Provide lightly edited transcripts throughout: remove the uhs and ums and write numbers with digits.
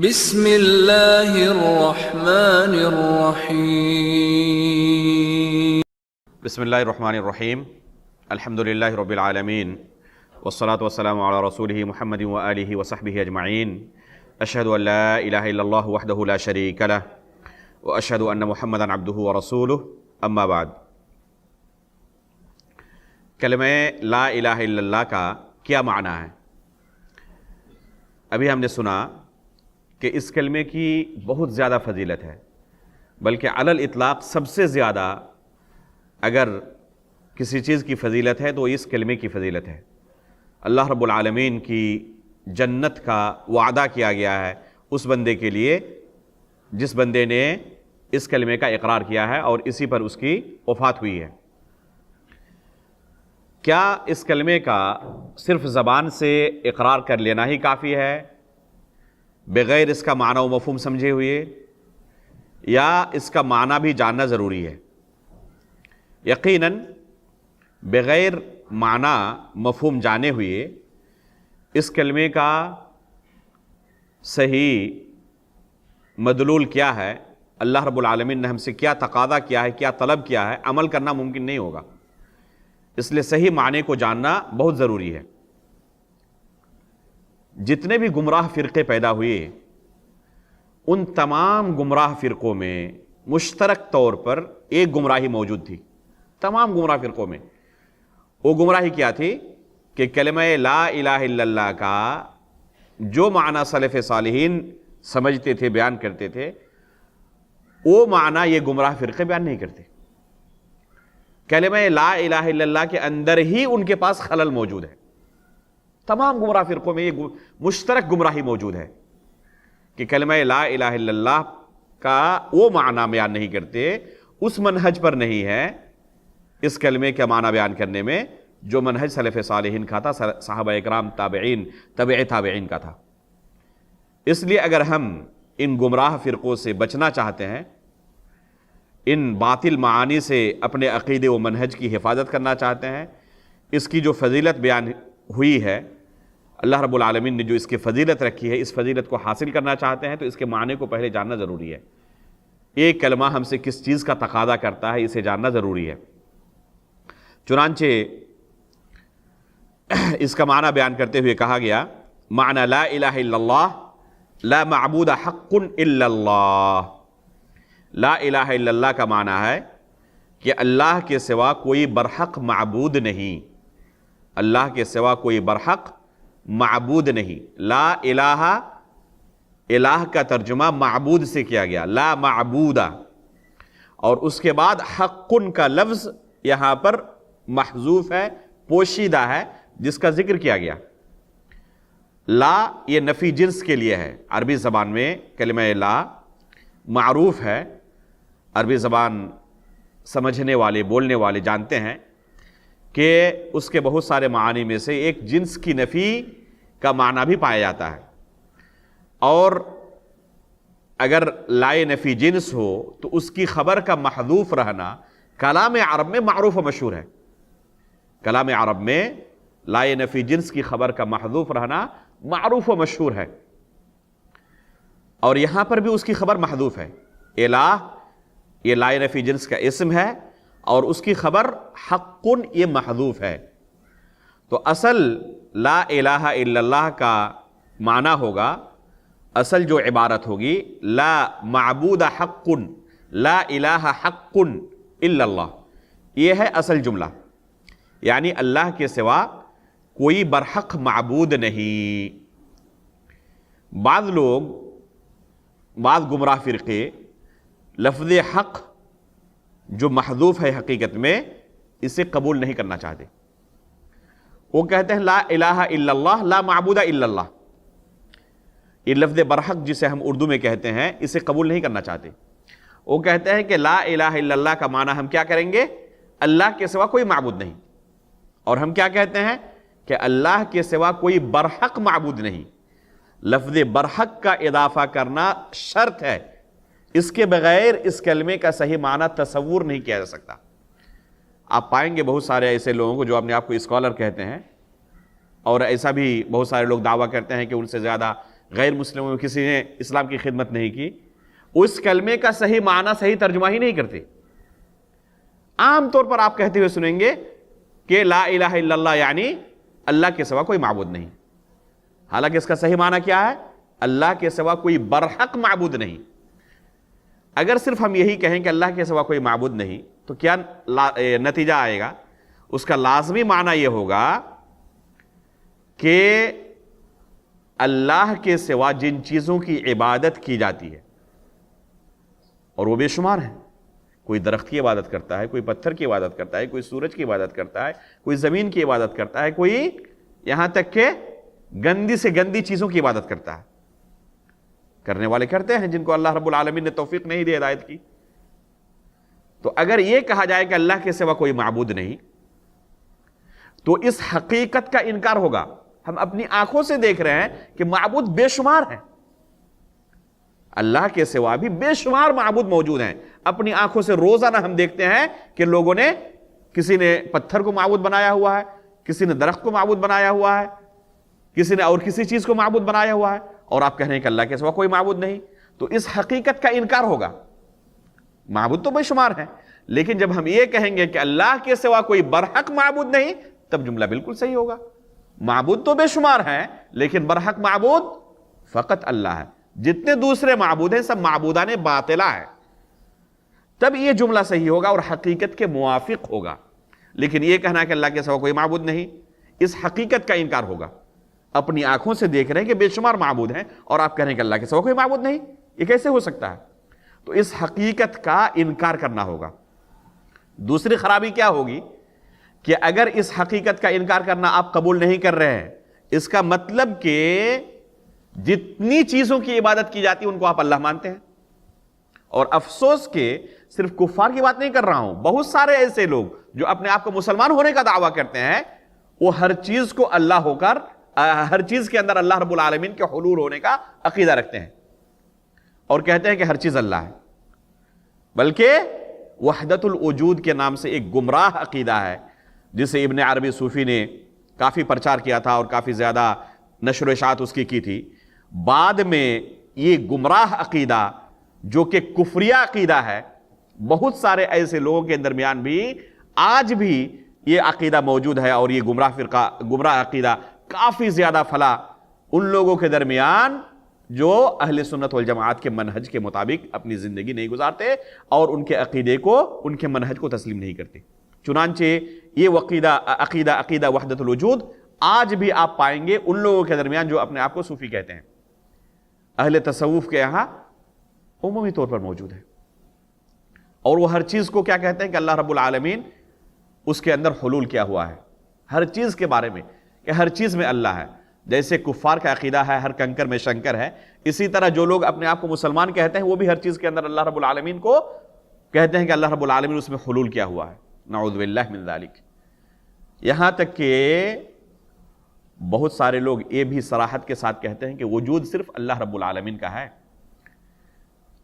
بسم اللہ الرحمن الرحیم بسم اللہ الرحمن الرحیم الحمدللہ رب العالمین والصلاة والسلام علی رسولہ محمد وآلہ وصحبہ اجمعین اشہد ان لا الہ الا اللہ وحدہ لا شریک لہ واشہد ان محمدا عبدہ ورسولہ اما بعد۔ کلمہ لا الہ الا اللہ کا کیا معنی ہے؟ ابھی ہم نے سنا کہ اس کلمے کی بہت زیادہ فضیلت ہے، بلکہ علی الاطلاق سب سے زیادہ اگر کسی چیز کی فضیلت ہے تو اس کلمے کی فضیلت ہے۔ اللہ رب العالمین کی جنت کا وعدہ کیا گیا ہے اس بندے کے لیے جس بندے نے اس کلمے کا اقرار کیا ہے اور اسی پر اس کی وفات ہوئی ہے۔ کیا اس کلمے کا صرف زبان سے اقرار کر لینا ہی کافی ہے بغیر اس کا معنی و مفہوم سمجھے ہوئے، یا اس کا معنی بھی جاننا ضروری ہے؟ یقیناً بغیر معنی مفہوم جانے ہوئے اس کلمے کا صحیح مدلول کیا ہے، اللہ رب العالمین نے ہم سے کیا تقاضا کیا ہے، کیا طلب کیا ہے، عمل کرنا ممکن نہیں ہوگا۔ اس لیے صحیح معنی کو جاننا بہت ضروری ہے۔ جتنے بھی گمراہ فرقے پیدا ہوئے ان تمام گمراہ فرقوں میں مشترک طور پر ایک گمراہی موجود تھی۔ تمام گمراہ فرقوں میں وہ گمراہی کیا تھی کہ کلمہ لا الہ الا اللہ کا جو معنی سلف صالحین سمجھتے تھے، بیان کرتے تھے، وہ معنی یہ گمراہ فرقے بیان نہیں کرتے۔ کلمہ لا الہ الا اللہ کے اندر ہی ان کے پاس خلل موجود ہے۔ تمام گمراہ فرقوں میں یہ مشترک گمراہی موجود ہے کہ کلمہ لا الہ الا اللہ کا وہ معنی بیان نہیں کرتے، اس منہج پر نہیں ہے اس کلمے کا معنی بیان کرنے میں جو منہج سلف صالحین کا تھا، صحابہ اکرام، تابعین، تبع تابعین کا تھا۔ اس لیے اگر ہم ان گمراہ فرقوں سے بچنا چاہتے ہیں، ان باطل معانی سے اپنے عقیدے و منہج کی حفاظت کرنا چاہتے ہیں، اس کی جو فضیلت بیان ہوئی ہے، اللہ رب العالمین نے جو اس کی فضیلت رکھی ہے، اس فضیلت کو حاصل کرنا چاہتے ہیں تو اس کے معنی کو پہلے جاننا ضروری ہے۔ ایک کلمہ ہم سے کس چیز کا تقاضا کرتا ہے اسے جاننا ضروری ہے۔ چنانچہ اس کا معنی بیان کرتے ہوئے کہا گیا، معنی لا الہ الا اللہ لا معبود حق الا اللہ۔ لا الہ الا اللہ کا معنی ہے کہ اللہ کے سوا کوئی برحق معبود نہیں، اللہ کے سوا کوئی برحق معبود نہیں۔ لا الہ، الہ کا ترجمہ معبود سے کیا گیا، لا معبود، اور اس کے بعد حق کا لفظ یہاں پر محذوف ہے، پوشیدہ ہے، جس کا ذکر کیا گیا۔ لا یہ نفی جنس کے لیے ہے۔ عربی زبان میں کلمہ لا معروف ہے، عربی زبان سمجھنے والے، بولنے والے جانتے ہیں کہ اس کے بہت سارے معانی میں سے ایک جنس کی نفی کا معنی بھی پایا جاتا ہے، اور اگر لائے نفی جنس ہو تو اس کی خبر کا محذوف رہنا کلام عرب میں معروف و مشہور ہے۔ کلام عرب میں لائے نفی جنس کی خبر کا محذوف رہنا معروف و مشہور ہے، اور یہاں پر بھی اس کی خبر محذوف ہے۔ الہ یہ لائے نفی جنس کا اسم ہے اور اس کی خبر حق یہ محذوف ہے۔ تو اصل لا الہ الا اللہ کا معنی ہوگا، اصل جو عبارت ہوگی، لا معبود حق، لا الہ حق الا اللہ، یہ ہے اصل جملہ، یعنی اللہ کے سوا کوئی برحق معبود نہیں۔ بعض لوگ، بعض گمراہ فرقے لفظ حق جو محذوف ہے حقیقت میں اسے قبول نہیں کرنا چاہتے۔ وہ کہتے ہیں لا الہ الا اللہ لا معبود الا اللہ، یہ لفظ برحق جسے ہم اردو میں کہتے ہیں اسے قبول نہیں کرنا چاہتے۔ وہ کہتے ہیں کہ لا الہ الا اللہ کا معنی ہم کیا کریں گے؟ اللہ کے سوا کوئی معبود نہیں، اور ہم کیا کہتے ہیں کہ اللہ کے سوا کوئی برحق معبود نہیں۔ لفظ برحق کا اضافہ کرنا شرط ہے، اس کے بغیر اس کلمے کا صحیح معنی تصور نہیں کیا جا سکتا۔ آپ پائیں گے بہت سارے ایسے لوگوں کو جو اپنے آپ کو اسکالر کہتے ہیں، اور ایسا بھی بہت سارے لوگ دعویٰ کرتے ہیں کہ ان سے زیادہ غیر مسلموں میں کسی نے اسلام کی خدمت نہیں کی، اس کلمے کا صحیح معنی صحیح ترجمہ ہی نہیں کرتے. عام طور پر آپ کہتے ہوئے سنیں گے کہ لا الہ الا اللہ یعنی اللہ کے سوا کوئی معبود نہیں، حالانکہ اس کا صحیح معنی کیا ہے؟ اللہ کے سوا کوئی برحق معبود نہیں. اگر صرف ہم یہی کہیں کہ اللہ کے سوا کوئی معبود نہیں تو کیا نتیجہ آئے گا؟ اس کا لازمی معنی یہ ہوگا کہ اللہ کے سوا جن چیزوں کی عبادت کی جاتی ہے اور وہ بے شمار ہیں، کوئی درخت کی عبادت کرتا ہے، کوئی پتھر کی عبادت کرتا ہے، کوئی سورج کی عبادت کرتا ہے، کوئی زمین کی عبادت کرتا ہے، کوئی یہاں تک کہ گندی سے گندی چیزوں کی عبادت کرتا ہے. کرنے والے کرتے ہیں جن کو اللہ رب العالمین نے توفیق نہیں دی ہدایت کی. تو اگر یہ کہا جائے کہ اللہ کے سوا کوئی معبود نہیں تو اس حقیقت کا انکار ہوگا. ہم اپنی آنکھوں سے دیکھ رہے ہیں کہ معبود بے شمار ہیں، اللہ کے سوا بھی بے شمار معبود موجود ہیں. اپنی آنکھوں سے روزانہ ہم دیکھتے ہیں کہ لوگوں نے، کسی نے پتھر کو معبود بنایا ہوا ہے، کسی نے درخت کو معبود بنایا ہوا ہے، کسی نے اور کسی چیز کو معبود بنایا ہوا ہے، اور آپ کہہ رہے ہیں کہ اللہ کے سوا کوئی معبود نہیں. تو اس حقیقت کا انکار ہوگا. معبود تو بے شمار ہیں، لیکن جب ہم یہ کہیں گے کہ اللہ کے سوا کوئی برحق معبود نہیں، تب جملہ بالکل صحیح ہوگا. معبود تو بے شمار ہیں لیکن برحق معبود فقط اللہ ہے. جتنے دوسرے معبود ہیں سب معبودان باطلہ ہیں. تب یہ جملہ صحیح ہوگا اور حقیقت کے موافق ہوگا. لیکن یہ کہنا کہ اللہ کے سوا کوئی معبود نہیں، اس حقیقت کا انکار ہوگا. اپنی آنکھوں سے دیکھ رہے ہیں کہ بے شمار معبود ہیں اور آپ کہہ رہے ہیں کہ اللہ کے سوا کوئی معبود نہیں، یہ کیسے ہو سکتا ہے؟ تو اس حقیقت کا انکار کرنا ہوگا. دوسری خرابی کیا ہوگی کہ اگر اس حقیقت کا انکار کرنا آپ قبول نہیں کر رہے ہیں، اس کا مطلب کہ جتنی چیزوں کی عبادت کی جاتی ہے ان کو آپ اللہ مانتے ہیں. اور افسوس کہ صرف کفار کی بات نہیں کر رہا ہوں، بہت سارے ایسے لوگ جو اپنے آپ کو مسلمان ہونے کا دعویٰ کرتے ہیں، وہ ہر چیز کو اللہ ہو کر، ہر چیز کے اندر اللہ رب العالمین کے حلول ہونے کا عقیدہ رکھتے ہیں اور کہتے ہیں کہ ہر چیز اللہ ہے. بلکہ وحدت الوجود کے نام سے ایک گمراہ عقیدہ ہے جسے ابن عربی صوفی نے کافی پرچار کیا تھا اور کافی زیادہ نشر و اشاعت اس کی تھی. بعد میں یہ گمراہ عقیدہ جو کہ کفریہ عقیدہ ہے، بہت سارے ایسے لوگوں کے درمیان بھی آج بھی یہ عقیدہ موجود ہے، اور یہ گمراہ عقیدہ کافی زیادہ پھلا ان لوگوں کے درمیان جو اہل سنت والجماعت کے منہج کے مطابق اپنی زندگی نہیں گزارتے اور ان کے عقیدے کو، ان کے منہج کو تسلیم نہیں کرتے. چنانچہ یہ عقیدہ وحدت الوجود آج بھی آپ پائیں گے ان لوگوں کے درمیان جو اپنے آپ کو صوفی کہتے ہیں. اہل تصوف کے یہاں عمومی طور پر موجود ہے، اور وہ ہر چیز کو کیا کہتے ہیں کہ اللہ رب العالمین اس کے اندر حلول کیا ہوا ہے، ہر چیز کے بارے میں کہ ہر چیز میں اللہ ہے. جیسے کفار کا عقیدہ ہے ہر کنکر میں شنکر ہے، اسی طرح جو لوگ اپنے آپ کو مسلمان کہتے ہیں وہ بھی ہر چیز کے اندر اللہ رب العالمین کو کہتے ہیں کہ اللہ رب العالمین اس میں حلول کیا ہوا ہے. نعوذ باللہ من ذالک. یہاں تک کہ بہت سارے لوگ یہ بھی صراحت کے ساتھ کہتے ہیں کہ وجود صرف اللہ رب العالمین کا ہے،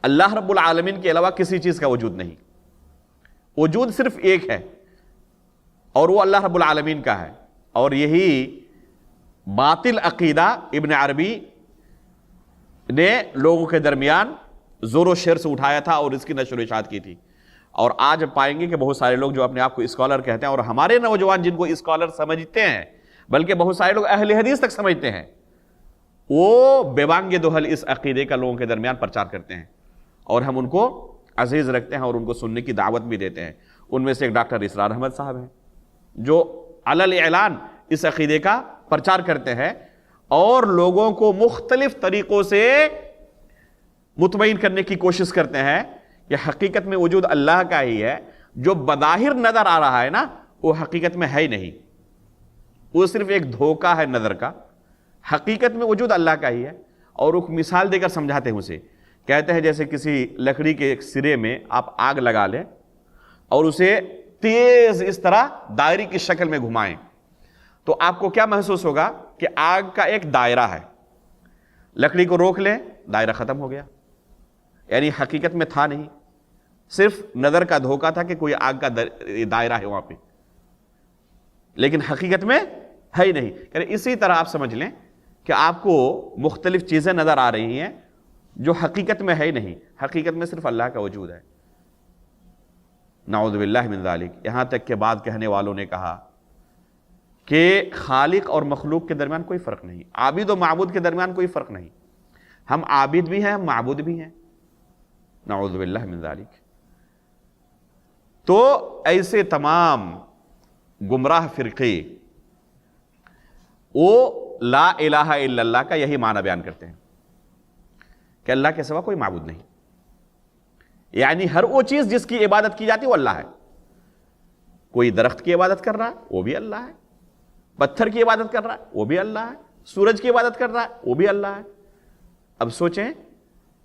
اللہ رب العالمین کے علاوہ کسی چیز کا وجود نہیں. وجود صرف ایک ہے اور وہ اللہ رب العالمین کا ہے. اور یہی باطل عقیدہ ابن عربی نے لوگوں کے درمیان زور و شر سے اٹھایا تھا اور اس کی نشر و اشاعت کی تھی. اور آج پائیں گے کہ بہت سارے لوگ جو اپنے آپ کو اسکالر کہتے ہیں، اور ہمارے نوجوان جن کو اسکالر سمجھتے ہیں، بلکہ بہت سارے لوگ اہل حدیث تک سمجھتے ہیں، وہ بے بانگ دہل اس عقیدے کا لوگوں کے درمیان پرچار کرتے ہیں، اور ہم ان کو عزیز رکھتے ہیں اور ان کو سننے کی دعوت بھی دیتے ہیں. ان میں سے ایک ڈاکٹر اسرار احمد صاحب ہیں جو علی اعلان اس عقیدے کا پرچار کرتے ہیں اور لوگوں کو مختلف طریقوں سے مطمئن کرنے کی کوشش کرتے ہیں کہ حقیقت میں وجود اللہ کا ہی ہے. جو بظاہر نظر آ رہا ہے نا، وہ حقیقت میں ہے ہی نہیں، وہ صرف ایک دھوکہ ہے نظر کا. حقیقت میں وجود اللہ کا ہی ہے. اور ایک مثال دے کر سمجھاتے ہیں اسے، کہتے ہیں جیسے کسی لکڑی کے ایک سرے میں آپ آگ لگا لیں اور اسے تیز اس طرح دائرے کی شکل میں گھمائیں تو آپ کو کیا محسوس ہوگا کہ آگ کا ایک دائرہ ہے. لکڑی کو روک لیں، دائرہ ختم ہو گیا. یعنی حقیقت میں تھا نہیں، صرف نظر کا دھوکہ تھا کہ کوئی آگ کا دائرہ ہے وہاں پہ، لیکن حقیقت میں ہے ہی نہیں. اسی طرح آپ سمجھ لیں کہ آپ کو مختلف چیزیں نظر آ رہی ہیں جو حقیقت میں ہے ہی نہیں، حقیقت میں صرف اللہ کا وجود ہے۔ نعوذ باللہ من ذالک۔ یہاں تک کہ بعض کہنے والوں نے کہا کہ خالق اور مخلوق کے درمیان کوئی فرق نہیں، عابد و معبود کے درمیان کوئی فرق نہیں، ہم عابد بھی ہیں، ہم معبود بھی ہیں۔ نعوذ باللہ من ذالک۔ تو ایسے تمام گمراہ فرقے وہ لا الہ الا اللہ کا یہی معنی بیان کرتے ہیں کہ اللہ کے سوا کوئی معبود نہیں، یعنی ہر وہ چیز جس کی عبادت کی جاتی ہے وہ اللہ ہے۔ کوئی درخت کی عبادت کر رہا ہے وہ بھی اللہ ہے، پتھر کی عبادت کر رہا ہے وہ بھی اللہ ہے، سورج کی عبادت کر رہا ہے وہ بھی اللہ ہے۔ اب سوچیں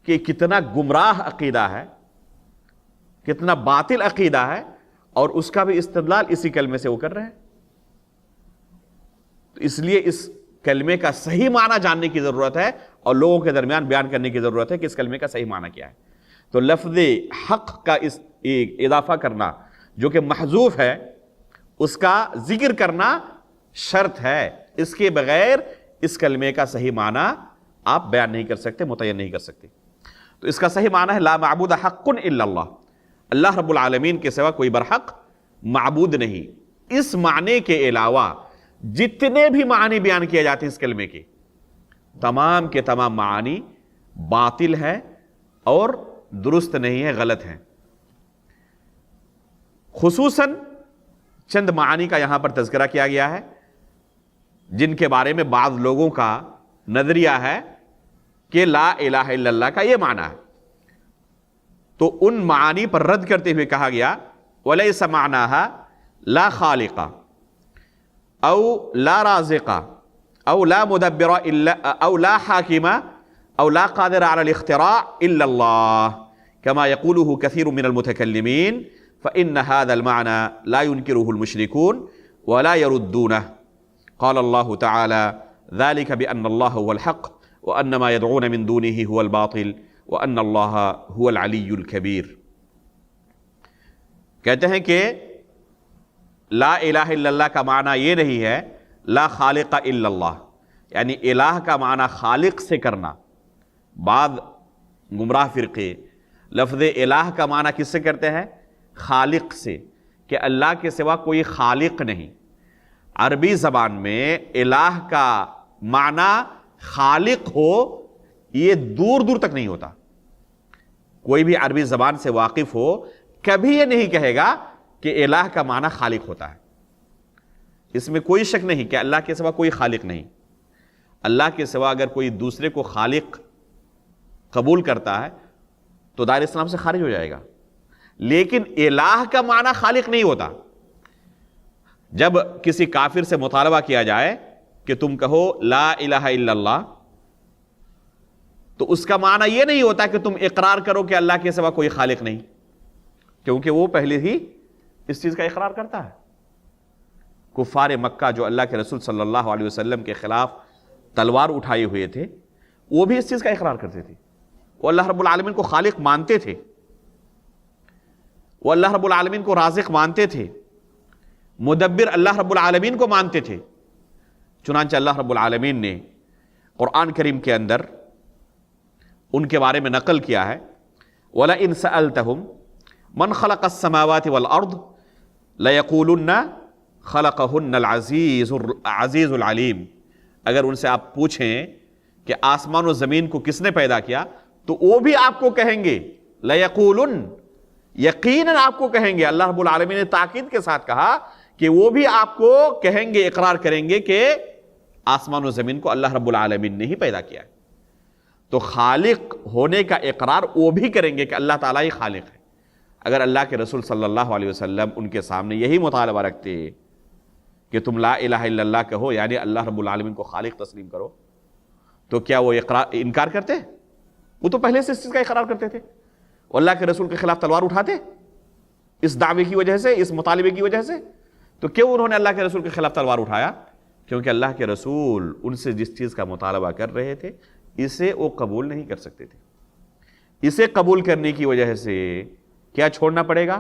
کہ کتنا گمراہ عقیدہ ہے، کتنا باطل عقیدہ ہے، اور اس کا بھی استدلال اسی کلمے سے وہ کر رہے ہیں۔ تو اس لیے اس کلمے کا صحیح معنی جاننے کی ضرورت ہے اور لوگوں کے درمیان بیان کرنے کی ضرورت ہے کہ اس کلمے کا صحیح معنی کیا ہے۔ تو لفظ حق کا اس اضافہ کرنا جو کہ محذوف ہے، اس کا ذکر کرنا شرط ہے، اس کے بغیر اس کلمے کا صحیح معنی آپ بیان نہیں کر سکتے، متعین نہیں کر سکتے۔ تو اس کا صحیح معنی ہے لا معبود حق الا اللہ، اللہ رب العالمین کے سوا کوئی برحق معبود نہیں۔ اس معنی کے علاوہ جتنے بھی معنی بیان کیے جاتے ہیں اس کلمے کے تمام معانی باطل ہے اور درست نہیں ہے، غلط ہیں۔ خصوصاً چند معانی کا یہاں پر تذکرہ کیا گیا ہے جن کے بارے میں بعض لوگوں کا نظریہ ہے کہ لا الہ الا اللہ کا یہ معنی ہے، تو ان معانی پر رد کرتے ہوئے کہا گیا وَلَيْسَ مَعْنَاهَا لَا خَالِقَ او لا رازق او لا مدبر او لا حاکم او لا قادر على الاختراع الا اللہ كما يقوله كثير من المتكلمين فإن هذا المعنى لا ينكره المشركون ولا يردونه۔ قال الله تعالى ذلك بأن الله هو الحق وأن ما يدعون من دونه هو الباطل وأن الله هو العلي الكبير۔ کہتے ہیں کہ لا الہ الا اللہ کا معنی یہ نہیں ہے لا خالق الا اللہ، یعنی الہ کا معنی خالق سے کرنا۔ بعض گمراہ فرقے لفظ الہ کا معنی کس سے کرتے ہیں؟ خالق سے، کہ اللہ کے سوا کوئی خالق نہیں۔ عربی زبان میں الہ کا معنی خالق ہو یہ دور دور تک نہیں ہوتا۔ کوئی بھی عربی زبان سے واقف ہو کبھی یہ نہیں کہے گا کہ الہ کا معنی خالق ہوتا ہے۔ اس میں کوئی شک نہیں کہ اللہ کے سوا کوئی خالق نہیں۔ اللہ کے سوا اگر کوئی دوسرے کو خالق قبول کرتا ہے تو دائرہ اسلام سے خارج ہو جائے گا، لیکن الہ کا معنی خالق نہیں ہوتا۔ جب کسی کافر سے مطالبہ کیا جائے کہ تم کہو لا الہ الا اللہ، تو اس کا معنی یہ نہیں ہوتا کہ تم اقرار کرو کہ اللہ کے سوا کوئی خالق نہیں، کیونکہ وہ پہلے ہی اس چیز کا اقرار کرتا ہے۔ کفار مکہ جو اللہ کے رسول صلی اللہ علیہ وسلم کے خلاف تلوار اٹھائے ہوئے تھے، وہ بھی اس چیز کا اقرار کرتے تھے، وہ اللہ رب العالمین کو خالق مانتے تھے، وہ اللہ رب العالمین کو رازق مانتے تھے، مدبر اللہ رب العالمین کو مانتے تھے۔ چنانچہ اللہ رب العالمین نے قرآن کریم کے اندر ان کے بارے میں نقل کیا ہے وَلَئِن سَأَلْتَهُمْ مَنْ خَلَقَ السَّمَاوَاتِ وَالْأَرْضِ لَيَقُولُنَّ خَلَقَهُنَّ الْعَزِيزُ الْعَلِيمُ۔ اگر ان سے آپ پوچھیں کہ آسمان و زمین کو کس نے پیدا کیا تو وہ بھی آپ کو کہیں گے لَيَقُولُنَّ، یقیناً آپ کو کہیں گے۔ اللہ رب العالمین نے تاکید کے ساتھ کہا کہ وہ بھی آپ کو کہیں گے، اقرار کریں گے کہ آسمان و زمین کو اللہ رب العالمین نے ہی پیدا کیا ہے۔ تو خالق ہونے کا اقرار وہ بھی کریں گے کہ اللہ تعالیٰ ہی خالق ہے۔ اگر اللہ کے رسول صلی اللہ علیہ وسلم ان کے سامنے یہی مطالبہ رکھتے کہ تم لا الہ الا اللہ کہو، یعنی اللہ رب العالمین کو خالق تسلیم کرو، تو کیا وہ انکار کرتے؟ وہ تو پہلے سے اس چیز کا اقرار کرتے تھے۔ وہ اللہ کے رسول کے خلاف تلوار اٹھاتے اس دعوے کی وجہ سے، اس مطالبے کی وجہ سے۔ تو کیوں انہوں نے اللہ کے رسول کے خلاف تلوار اٹھایا؟ کیونکہ اللہ کے رسول ان سے جس چیز کا مطالبہ کر رہے تھے اسے وہ قبول نہیں کر سکتے تھے۔ اسے قبول کرنے کی وجہ سے کیا چھوڑنا پڑے گا؟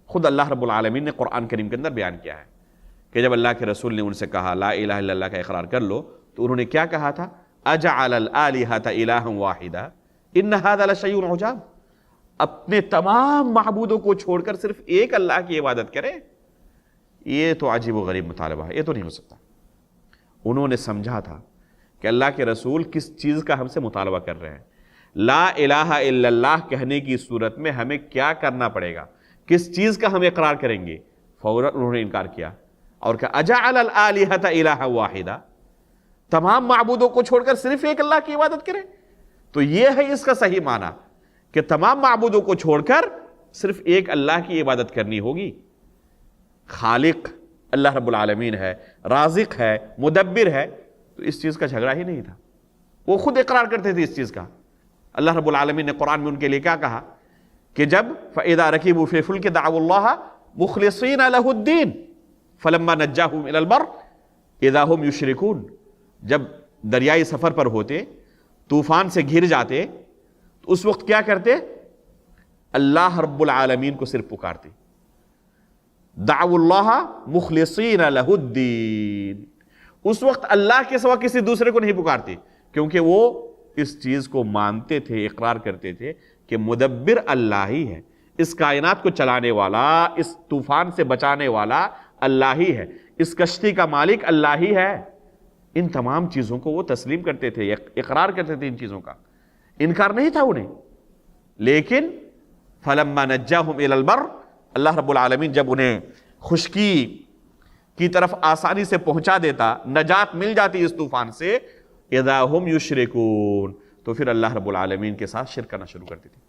خود اللہ رب العالمین نے قرآن کریم کے اندر بیان کیا ہے کہ جب اللہ کے رسول نے ان سے کہا لا الہ الا اللہ کا اقرار کر لو، تو انہوں نے کیا کہا تھا؟ اجعل الآلہۃ الہا واحدا ان ھذا لشیء عجاب، اپنے تمام معبودوں کو چھوڑ کر صرف ایک اللہ کی عبادت کرے، یہ تو عجیب و غریب مطالبہ ہے، یہ تو نہیں ہو سکتا۔ انہوں نے سمجھا تھا کہ اللہ کے رسول کس چیز کا ہم سے مطالبہ کر رہے ہیں، لا الہ الا اللہ کہنے کی صورت میں ہمیں کیا کرنا پڑے گا، کس چیز کا ہم اقرار کریں گے۔ فوراً انہوں نے انکار کیا اور کہا اجعل الآلہۃ الہا واحدا، تمام معبودوں کو چھوڑ کر صرف ایک اللہ کی عبادت کریں۔ تو یہ ہے اس کا صحیح معنی کہ تمام معبودوں کو چھوڑ کر صرف ایک اللہ کی عبادت کرنی ہوگی۔ خالق اللہ رب العالمین ہے، رازق ہے، مدبر ہے، تو اس چیز کا جھگڑا ہی نہیں تھا، وہ خود اقرار کرتے تھے اس چیز کا۔ اللہ رب العالمین نے قرآن میں ان کے لیے کیا کہا کہ جب فَإِذَا رَكِبُوا فِي الْفُلْكِ دَعَوُا اللَّهَ مُخْلِصِينَ لَهُ الدِّينَ فَلَمَّا نَجَّاهُمْ إِلَى الْبَرِّ إِذَا هُمْ يُشْرِكُونَ، جب دریائی سفر پر ہوتے، طوفان سے گھر جاتے، تو اس وقت کیا کرتے؟ اللہ رب العالمین کو صرف پکارتے، دعوا اللہ مخلصین لہ الدین، اس وقت اللہ کے سوا کسی دوسرے کو نہیں پکارتے، کیونکہ وہ اس چیز کو مانتے تھے، اقرار کرتے تھے کہ مدبر اللہ ہی ہے، اس کائنات کو چلانے والا، اس طوفان سے بچانے والا اللہ ہی ہے، اس کشتی کا مالک اللہ ہی ہے۔ ان تمام چیزوں کو وہ تسلیم کرتے تھے، اقرار کرتے تھے، ان چیزوں کا انکار نہیں تھا انہیں۔ لیکن فَلَمَّا نَجَّاهُمْ إِلَى الْبَرِّ، اللہ رب العالمین جب انہیں خشکی کی طرف آسانی سے پہنچا دیتا، نجات مل جاتی اس طوفان سے، اذا ہم یشرکون، تو پھر اللہ رب العالمین کے ساتھ شرک کرنا شروع کرتے تھے۔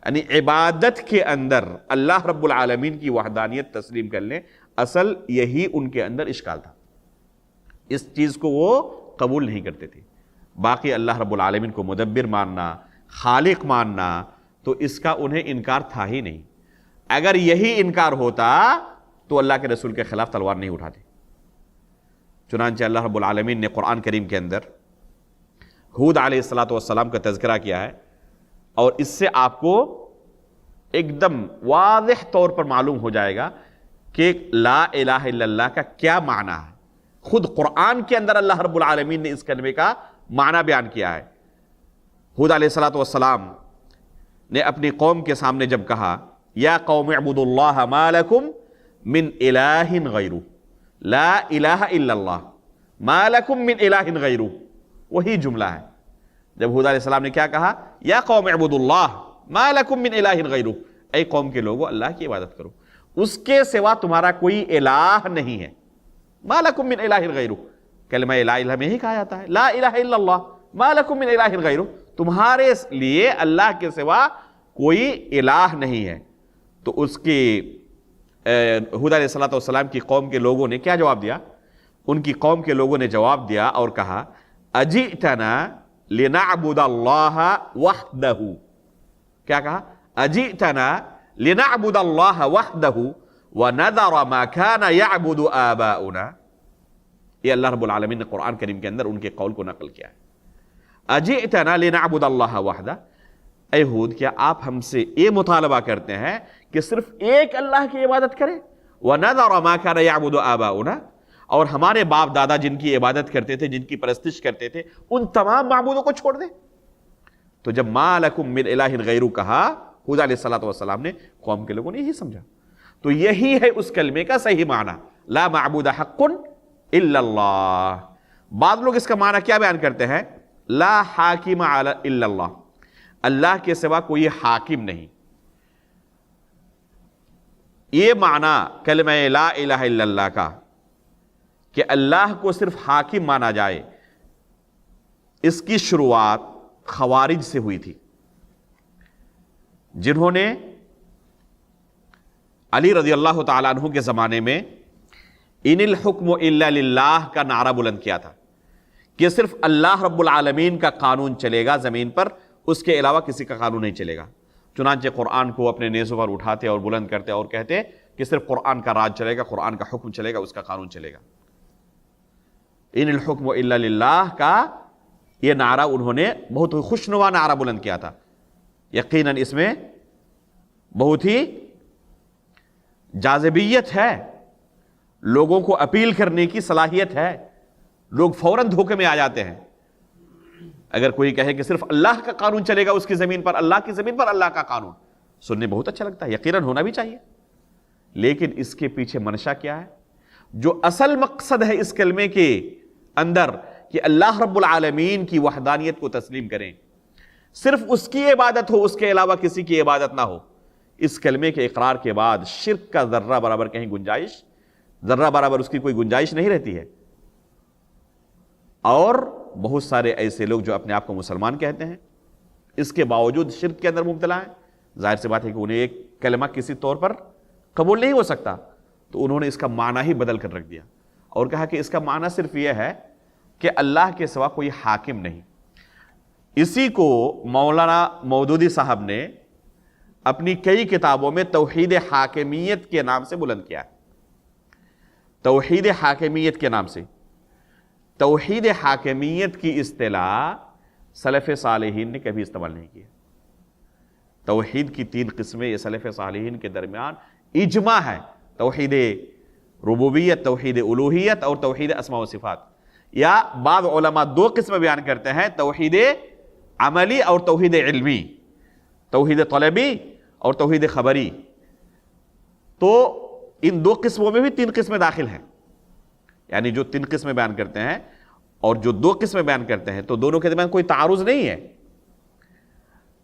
یعنی عبادت کے اندر اللہ رب العالمین کی وحدانیت تسلیم کر لیں، اصل یہی ان کے اندر اشکال تھا، اس چیز کو وہ قبول نہیں کرتے تھے۔ باقی اللہ رب العالمین کو مدبر ماننا، خالق ماننا، تو اس کا انہیں انکار تھا ہی نہیں۔ اگر یہی انکار ہوتا تو اللہ کے رسول کے خلاف تلوار نہیں اٹھاتے۔ چنانچہ اللہ رب العالمین نے قرآن کریم کے اندر ہود علیہ السلام کا تذکرہ کیا ہے، اور اس سے آپ کو ایک دم واضح طور پر معلوم ہو جائے گا کہ لا الہ الا اللہ کا کیا معنی ہے۔ خود قرآن کے اندر اللہ رب العالمین نے اس کلمے کا معنی بیان کیا ہے۔ ہود علیہ السلام نے اپنی قوم کے سامنے جب کہا یا قوم اعبدوا اللہ ما لکم من الہ غیرہ، لا الہ الا اللہ ما لکم من الہ غیرہ، وہی جملہ ہے۔ جب ہود علیہ السلام نے کیا کہا، یا قوم اعبدوا اللہ ما لکم من الہ غیرہ، اے قوم کے لوگوں اللہ کی عبادت کرو، اس کے سوا تمہارا کوئی الہ نہیں ہے۔ ما لکم من الہ غیرہ، کلمہ لا الہ میں ہی کہا جاتا ہے، لا الہ الا اللہ ما لکم من الہ غیرہ، تمہارے لیے اللہ کے سوا کوئی الہ نہیں ہے۔ تو اس کی ہود علیہ السلام کی قوم کے لوگوں نے کیا جواب دیا؟ ان کی قوم کے لوگوں نے جواب دیا اور کہا اجئتنا لنعبد اللہ وحدہ، کیا کہا؟ اجئتنا لنعبد اللہ وحدہ ونذر ما كان يعبد آباؤنا۔ یہ اللہ رب العالمین نے قرآن کریم کے اندر ان کے قول کو نقل کیا ہے۔ اجئتنا لنعبد اللہ وحدہ، اے ہود کیا آپ ہم سے یہ مطالبہ کرتے ہیں کہ صرف ایک اللہ کی عبادت کریں، وَنَذَرَ مَا كَانَ يَعْبُدُ آبَاؤُنَا، اور ہمارے باپ دادا جن کی عبادت کرتے تھے، جن کی پرستش کرتے تھے، ان تمام معبودوں کو چھوڑ دیں۔ تو جب مَا لَكُم مِّنْ إِلَٰهٍ غَيْرُ کہا ہود علیہ السلام نے، قوم کے لوگوں نے یہی سمجھا۔ تو یہی ہے اس کلمے کا صحیح معنی، لا معبود حق الا اللہ۔ بعض لوگ اس کا معنی کیا بیان کرتے ہیں؟ لا حاکم الا اللہ، اللہ کے سوا کوئی حاکم نہیں۔ یہ معنی کلمہ لا الہ الا اللہ کا کہ اللہ کو صرف حاکم مانا جائے، اس کی شروعات خوارج سے ہوئی تھی، جنہوں نے علی رضی اللہ تعالیٰ عنہ کے زمانے میں ان الحکم الا للہ کا نعرہ بلند کیا تھا کہ صرف اللہ رب العالمین کا قانون چلے گا زمین پر، اس کے علاوہ کسی کا قانون نہیں چلے گا۔ چنانچہ قرآن کو اپنے نیزوں پر اٹھاتے اور بلند کرتے اور کہتے کہ صرف قرآن کا راج چلے گا، قرآن کا حکم چلے گا، اس کا قانون چلے گا۔ ان الحکم الا للہ کا یہ نعرہ انہوں نے بہت خوشنما نعرہ بلند کیا تھا۔ یقیناً اس میں بہت ہی جاذبیت ہے، لوگوں کو اپیل کرنے کی صلاحیت ہے، لوگ فوراً دھوکے میں آ جاتے ہیں۔ اگر کوئی کہے کہ صرف اللہ کا قانون چلے گا اس کی زمین پر، اللہ کی زمین پر اللہ کا قانون، سننے بہت اچھا لگتا ہے، یقیناً ہونا بھی چاہیے، لیکن اس کے پیچھے منشا کیا ہے؟ جو اصل مقصد ہے اس کلمے کے اندر کہ اللہ رب العالمین کی وحدانیت کو تسلیم کریں، صرف اس کی عبادت ہو، اس کے علاوہ کسی کی عبادت نہ ہو، اس کلمے کے اقرار کے بعد شرک کا ذرہ برابر کہیں گنجائش، ذرہ برابر اس کی کوئی گنجائش نہیں رہتی ہے۔ اور بہت سارے ایسے لوگ جو اپنے آپ کو مسلمان کہتے ہیں، اس کے باوجود شرک کے اندر مبتلا ہیں، ظاہر سی بات ہے کہ انہیں ایک کلمہ کسی طور پر قبول نہیں ہو سکتا، تو انہوں نے اس کا معنی ہی بدل کر رکھ دیا اور کہا کہ اس کا معنی صرف یہ ہے کہ اللہ کے سوا کوئی حاکم نہیں۔ اسی کو مولانا مودودی صاحب نے اپنی کئی کتابوں میں توحید حاکمیت کے نام سے بلند کیا ہے، توحید حاکمیت کے نام سے۔ توحید حاکمیت کی اصطلاح سلف صالحین نے کبھی استعمال نہیں کی ہے۔ توحید کی 3 قسمیں یہ سلف صالحین کے درمیان اجماع ہے، توحید ربوبیت، توحید الوہیت اور توحید اسماء و صفات، یا بعض علماء 2 قسم بیان کرتے ہیں، توحید عملی اور توحید علمی، توحید طلبی اور توحید خبری۔ تو ان 2 قسموں میں بھی 3 قسمیں داخل ہیں، یعنی جو 3 قسمیں بیان کرتے ہیں اور جو 2 قسمیں بیان کرتے ہیں، تو دونوں کے درمیان کوئی تعارض نہیں ہے۔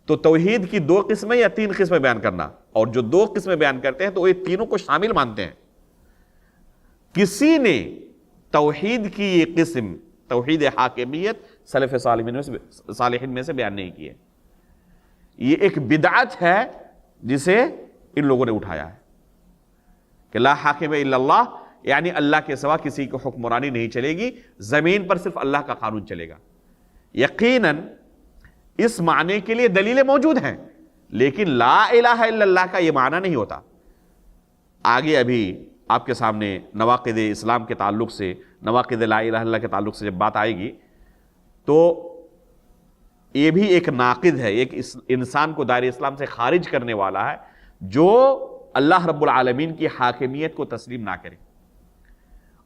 تو توحید کی 2 قسمیں یا 3 قسمیں بیان کرنا، اور جو 2 قسمیں بیان کرتے ہیں تو وہ تینوں کو شامل مانتے ہیں۔ کسی نے توحید کی یہ قسم توحید حاکمیت سلف صالحین میں سے بیان نہیں کی ہے، یہ ایک بدعت ہے جسے ان لوگوں نے اٹھایا ہے کہ لا حاکم الا اللہ، یعنی اللہ کے سوا کسی کو حکمرانی نہیں چلے گی، زمین پر صرف اللہ کا قانون چلے گا۔ یقیناً اس معنی کے لیے دلیلیں موجود ہیں، لیکن لا الہ الا اللہ کا یہ معنی نہیں ہوتا۔ آگے ابھی آپ کے سامنے نواقض اسلام کے تعلق سے، نواقض لا الہ الا اللہ کے تعلق سے جب بات آئے گی تو یہ بھی ایک ناقض ہے، ایک انسان کو دائرہ اسلام سے خارج کرنے والا ہے جو اللہ رب العالمین کی حاکمیت کو تسلیم نہ کرے۔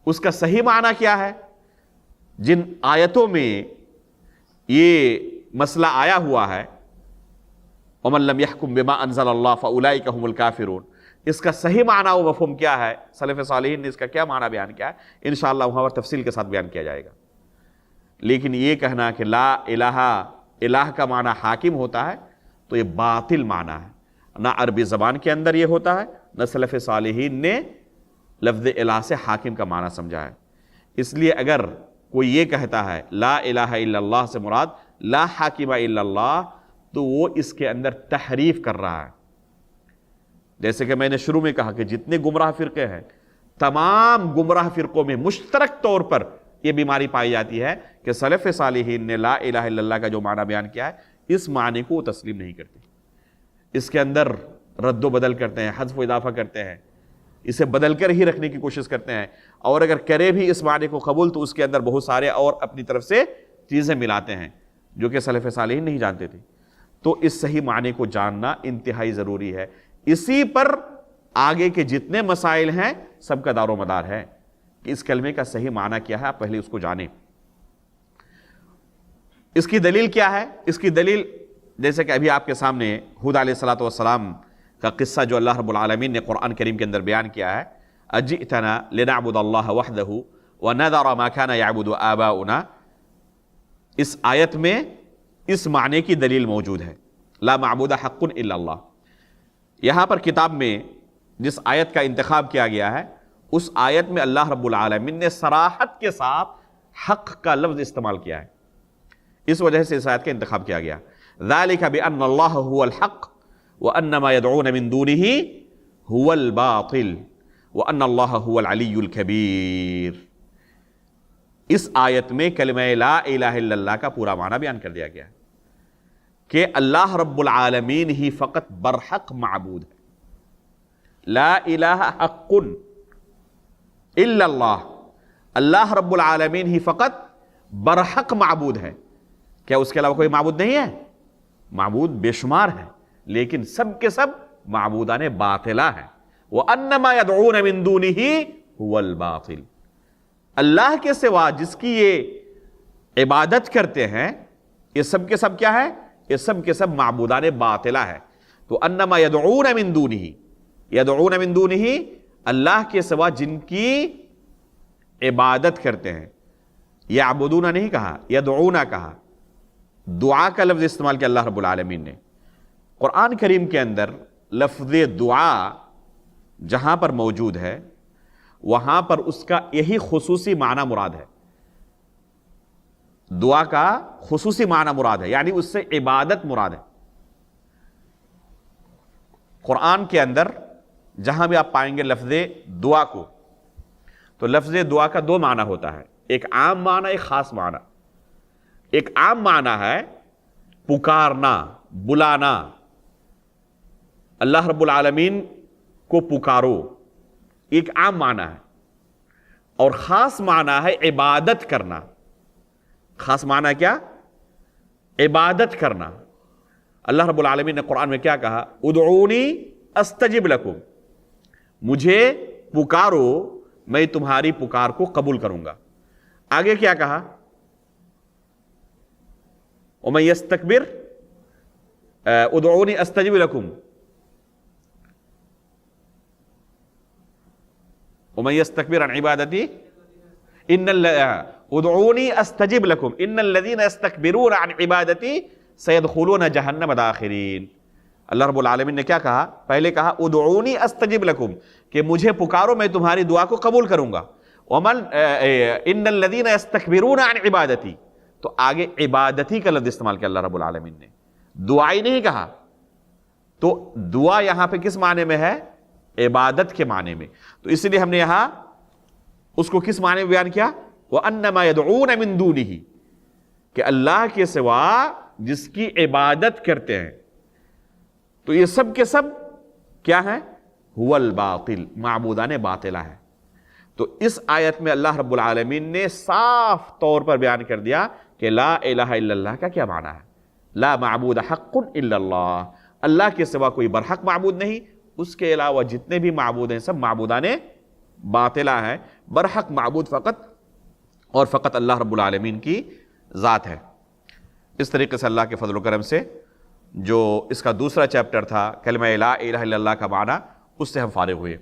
اس کا صحیح معنی کیا ہے؟ جن آیتوں میں یہ مسئلہ آیا ہوا ہے وَمَن لَّمْ يَحْكُم بِمَا أَنزَلَ اللَّهُ فَأُولَٰئِكَ هُمُ الْكَافِرُونَ، اس کا صحیح معنی و مفہوم کیا ہے، سلف صالحین نے اس کا کیا معنی بیان کیا ہے، انشاءاللہ وہاں پر تفصیل کے ساتھ بیان کیا جائے گا۔ لیکن یہ کہنا کہ لا الہ، الہ کا معنی حاکم ہوتا ہے، تو یہ باطل معنی ہے، نہ عربی زبان کے اندر یہ ہوتا ہے، نہ سلف صالحین نے لفظ الہ سے حاکم کا معنی سمجھا ہے۔ اس لیے اگر کوئی یہ کہتا ہے لا الہ الا اللہ سے مراد لا حاکم الا اللہ، تو وہ اس کے اندر تحریف کر رہا ہے۔ جیسے کہ میں نے شروع میں کہا کہ جتنے گمراہ فرقے ہیں، تمام گمراہ فرقوں میں مشترک طور پر یہ بیماری پائی جاتی ہے کہ سلف صالحین نے لا الہ الا اللہ کا جو معنی بیان کیا ہے، اس معنی کو وہ تسلیم نہیں کرتے، اس کے اندر رد و بدل کرتے ہیں، حذف و اضافہ کرتے ہیں، اسے بدل کر ہی رکھنے کی کوشش کرتے ہیں، اور اگر کرے بھی اس معنی کو قبول تو اس کے اندر بہت سارے اور اپنی طرف سے چیزیں ملاتے ہیں جو کہ سلف صالحین نہیں جانتے تھے۔ تو اس صحیح معنی کو جاننا انتہائی ضروری ہے، اسی پر آگے کے جتنے مسائل ہیں سب کا دار و مدار ہے کہ اس کلمے کا صحیح معنی کیا ہے، آپ پہلے اس کو جانیں۔ اس کی دلیل کیا ہے؟ اس کی دلیل جیسے کہ ابھی آپ کے سامنے ہود علیہ الصلوۃ والسلام کا قصہ جو اللہ رب العالمین نے قرآن کریم کے اندر بیان کیا ہے، اجئتنا لنعبد اللہ وحدہ ونذر ما كان يعبد آباؤنا، اس آیت میں اس معنی کی دلیل موجود ہے، لا معبود حق الا اللہ۔ یہاں پر کتاب میں جس آیت کا انتخاب کیا گیا ہے، اس آیت میں اللہ رب العالمین نے صراحت کے ساتھ حق کا لفظ استعمال کیا ہے، اس وجہ سے اس آیت کا انتخاب کیا گیا۔ ذالک بأن اللہ هو الحق وأن ما يدعون من دونه هو الباطل وأن اللہ هو العلی الکبیر۔ اس آیت میں کلمہ لا الہ الا اللہ کا پورا معنی بیان کر دیا گیا ہے کہ اللہ رب العالمین ہی فقط برحق معبود ہے، لا الہ حق الا اللہ، اللہ رب العالمین ہی فقط برحق معبود ہے۔ کیا اس کے علاوہ کوئی معبود نہیں ہے؟ معبود بے شمار ہے، لیکن سب کے سب معبودان باطلہ ہیں۔ وَأَنَّ مَا يَدْعُونَ مِن دُونِهِ هُوَ الْبَاطِلُ، اللہ کے سوا جس کی یہ عبادت کرتے ہیں یہ سب کے سب کیا ہے؟ یہ سب کے سب معبودان باطلہ ہے. تو انما یدعون من دونہ، یدعون من دونہ اللہ کے سوا جن کی عبادت کرتے ہیں. یعبدون نہیں کہا، یدعون کہا. دعا کا لفظ استعمال کیا اللہ رب العالمین نے. قرآن کریم کے اندر لفظ دعا جہاں پر موجود ہے وہاں پر اس کا یہی خصوصی معنی مراد ہے. دعا کا خصوصی معنی مراد ہے، یعنی اس سے عبادت مراد ہے. قرآن کے اندر جہاں بھی آپ پائیں گے لفظ دعا کو، تو لفظ دعا کا دو معنی ہوتا ہے، ایک عام معنی، ایک خاص معنی. ایک عام معنی ہے پکارنا، بلانا، اللہ رب العالمین کو پکارو، ایک عام معنی ہے. اور خاص معنی ہے عبادت کرنا. خاص معنی کیا؟ عبادت کرنا. اللہ رب العالمین نے قرآن میں کیا کہا؟ ادعونی استجب لکم، مجھے پکارو میں تمہاری پکار کو قبول کروں گا. آگے کیا کہا؟ ومن یستکبر ادعونی استجب لکم، ومن یستکبر عن عبادتی ادعونی استجب لکم ان الذین یستکبرون عن عبادتی سیدخلون جہنم داخرین. اللہ رب العالمین نے کیا کہا؟ پہلے کہا ادعونی استجب لکم کہ مجھے پکارو میں تمہاری دعا کو قبول کروں گا. ومن ان الذین یستکبرون عن عبادتی، تو آگے عبادتی کا لفظ استعمال کیا اللہ رب العالمین نے، دعائی نہیں کہا. تو دعا یہاں پہ کس معنی میں ہے؟ عبادت کے معنی میں. تو اس لیے ہم نے یہاں اس کو کس معنی میں بیان کیا؟ وَأَنَّمَا يَدْعُونَ مِن دُونِهِ، کہ اللہ کے سوا جس کی عبادت کرتے ہیں تو یہ سب کے سب کیا ہیں؟ هُوَ الْبَاطِل، معبودان باطلہ ہے. تو اس آیت میں اللہ رب العالمین نے صاف طور پر بیان کر دیا کہ لا الہ الا اللہ کا کیا معنی ہے. لا معبود حق الا اللہ، اللہ کے سوا کوئی برحق معبود نہیں، اس کے علاوہ جتنے بھی معبود ہیں سب معبودان باطلہ ہیں. برحق معبود فقط اور فقط اللہ رب العالمین کی ذات ہے. اس طریقے سے اللہ کے فضل و کرم سے جو اس کا دوسرا چیپٹر تھا کلمہ لا الہ الا اللہ کا معنی، اس سے ہم فارغ ہوئے.